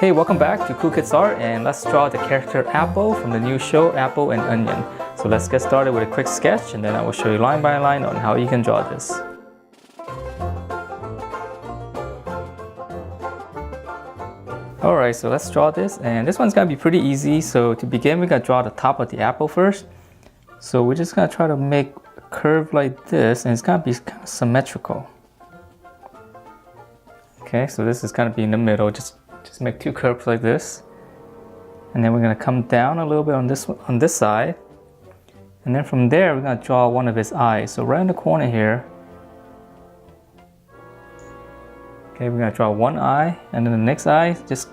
Hey, welcome back to Cool Kids Art, and let's draw the character Apple from the new show Apple and Onion. So let's get started with a quick sketch, and then I will show you line by line on how you can draw this. Alright, so let's draw this, and this one's gonna be pretty easy. So to begin, we're gonna draw the top of the apple first. So we're just gonna try to make a curve like this, and it's gonna be kind of symmetrical. Okay, so this is gonna be in the middle. Just make two curves like this, and then we're gonna come down a little bit on this side, and then from there we're gonna draw one of his eyes. So right in the corner here. Okay, we're gonna draw one eye, and then the next eye just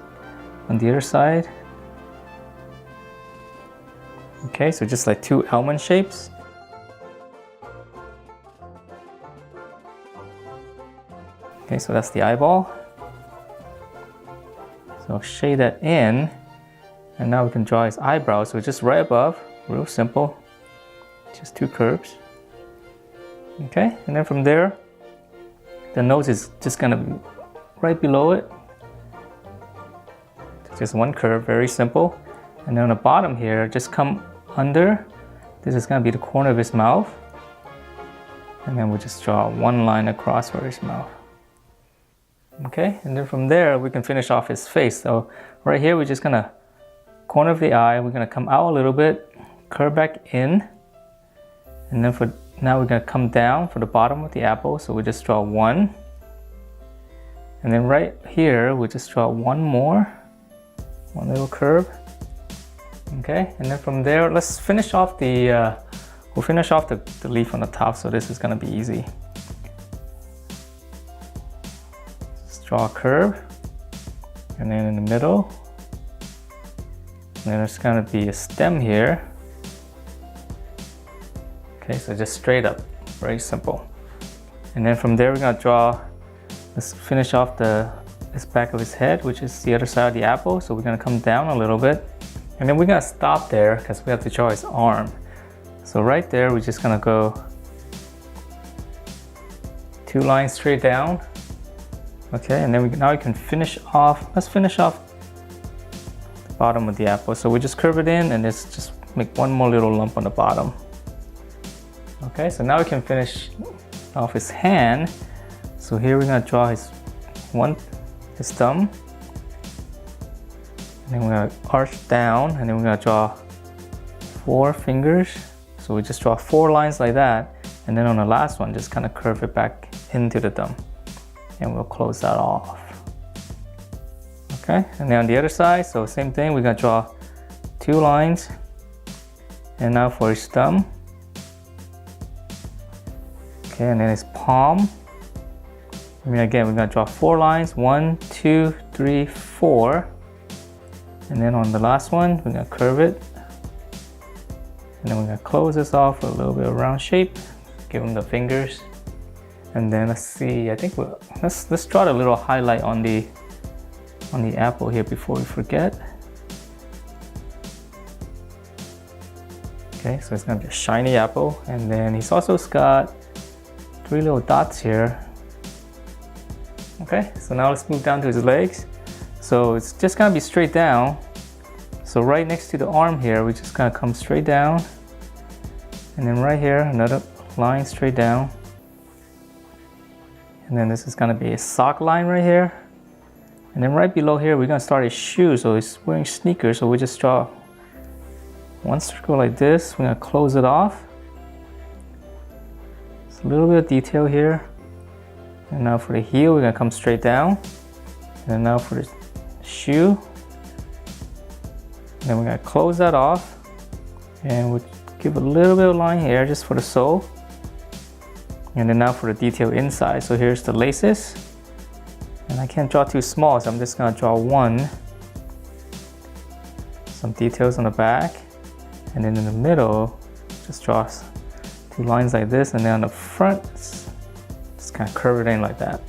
on the other side. Okay, so just like two almond shapes. Okay, so that's the eyeball. So shade that in, and now we can draw his eyebrows. So just right above, real simple, just two curves. Okay, and then from there, the nose is just gonna be right below it. Just one curve, very simple. And then on the bottom here, just come under. This is gonna be the corner of his mouth. And then we'll just draw one line across for his mouth. Okay, and then from there we can finish off his face. So right here we're just gonna corner of the eye, we're gonna come out a little bit, curve back in, and then for now we're gonna come down for the bottom of the apple. So we just draw one, and then right here we just draw one little curve. Okay, and then from there let's finish off the we'll finish off the leaf on the top. So this is gonna be easy. Draw a curve, and then in the middle, and then there's going to be a stem here. Okay, so just straight up, very simple. And then from there we're going to draw, let's finish off this back of his head, which is the other side of the apple. So we're going to come down a little bit, and then we're going to stop there because we have to draw his arm. So right there we're just going to go two lines straight down. Okay, and then now we can finish off, let's finish off the bottom of the apple. So we just curve it in, and let's just make one more little lump on the bottom. Okay, so now we can finish off his hand. So here we're gonna draw his thumb. And then we're gonna arch down, and then we're gonna draw four fingers. So we just draw four lines like that. And then on the last one, just kind of curve it back into the thumb. And we'll close that off. Okay, and then on the other side, so same thing, we're gonna draw two lines. And now for his thumb. Okay, and then his palm. And then again, we're gonna draw four lines, 1, 2, 3, 4. And then on the last one, we're gonna curve it. And then we're gonna close this off with a little bit of round shape. Give him the fingers. And then let's see, I think let's draw a little highlight on the apple here before we forget. Okay, so it's gonna be a shiny apple, and then he's also got three little dots here. Okay, so now let's move down to his legs. So it's just gonna be straight down. So right next to the arm here, we're just gonna come straight down, and then right here another line straight down. And then this is gonna be a sock line right here. And then right below here, we're gonna start his shoes. So he's wearing sneakers. So we just draw one circle like this. We're gonna close it off. It's a little bit of detail here. And now for the heel, we're gonna come straight down. And then now for the shoe. And then we're gonna close that off. And we'll give a little bit of line here just for the sole. And then now for the detail inside. So here's the laces. And I can't draw too small, so I'm just gonna draw one. Some details on the back. And then in the middle, just draw two lines like this. And then on the front, just kind of curve it in like that.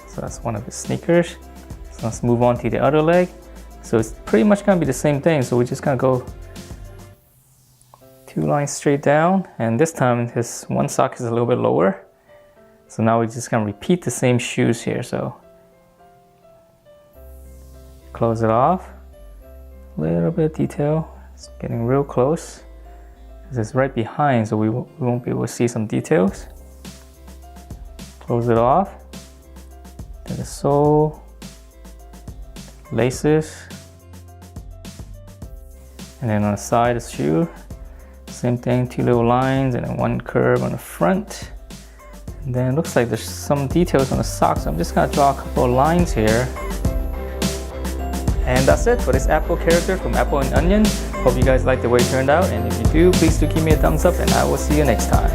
So that's one of his sneakers. So let's move on to the other leg. So it's pretty much gonna be the same thing. So we're just gonna go two lines straight down. And this time his one sock is a little bit lower. So now we're just gonna repeat the same shoes here. So Close it off. A little bit of detail. It's getting real close. This is right behind, so we won't be able to see some details. Close it off. Then the sole, laces, and then on the side of the shoe, same thing, 2 little lines and then 1 curve on the front. And then it looks like there's some details on the socks, so I'm just gonna draw a couple of lines here. And that's it for this apple character from Apple and Onion. Hope you guys liked the way it turned out, and if you do, please do give me a thumbs up, and I will see you next time.